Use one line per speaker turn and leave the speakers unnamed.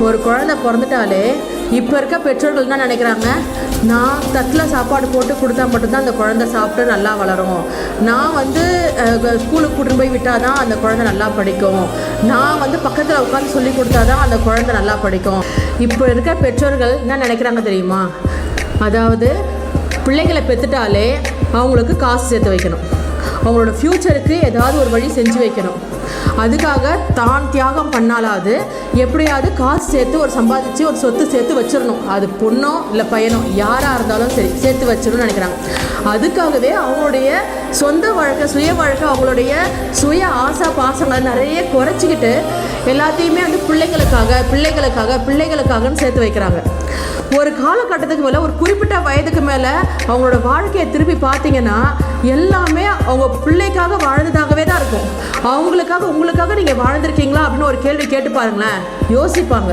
ஒரு குழந்தை பிறந்துட்டாலே இப்போ இருக்க பெற்றோர்கள் என்ன நினைக்கிறாங்க, நான் தட்டில் சாப்பாடு போட்டு கொடுத்தா மட்டும்தான் அந்த குழந்தை சாப்பிட்டு நல்லா வளரும், நான் ஸ்கூலுக்கு கூட்டின்னு போய் விட்டால் தான் அந்த குழந்தை நல்லா படிக்கும், நான் பக்கத்தில் உட்காந்து சொல்லி கொடுத்தா தான் அந்த குழந்தை நல்லா படிக்கும். இப்போ இருக்க பெற்றோர்கள் என்ன நினைக்கிறாங்க தெரியுமா, அதாவது பிள்ளைகளை பெற்றுட்டாலே அவங்களுக்கு காசு சேர்த்து வைக்கணும், அவங்களோட ஃப்யூச்சருக்கு ஏதாவது ஒரு வழி செஞ்சு வைக்கணும், அதுக்காக தான் தியாகம் பண்ணாலாவது எப்படியாவது காசு சேர்த்து சம்பாதிச்சு ஒரு சொத்து சேர்த்து வச்சிடணும். அது பொண்ணோ இல்லை பையனோ யாராக இருந்தாலும் சரி சேர்த்து வச்சிடணும்னு நினைக்கிறாங்க. அதுக்காகவே அவங்களுடைய சொந்த வாழ்க்கை சுய வாழ்க்கை அவங்களுடைய சுய ஆசா பாசங்களை நிறைய குறைச்சிக்கிட்டு எல்லாத்தையுமே பிள்ளைகளுக்காகன்னு சேர்த்து வைக்கிறாங்க. ஒரு காலகட்டத்துக்கு மேலே ஒரு குறிப்பிட்ட வயதுக்கு மேலே அவங்களோட வாழ்க்கையை திருப்பி பார்த்தீங்கன்னா எல்லாமே அவங்க பிள்ளைக்காக வாழ்ந்ததாகவே தான் இருக்கும். உங்களுக்காக நீங்கள் வாழ்ந்திருக்கீங்களா அப்படின்னு ஒரு கேள்வி கேட்டு பாருங்களேன், யோசிப்பாங்க.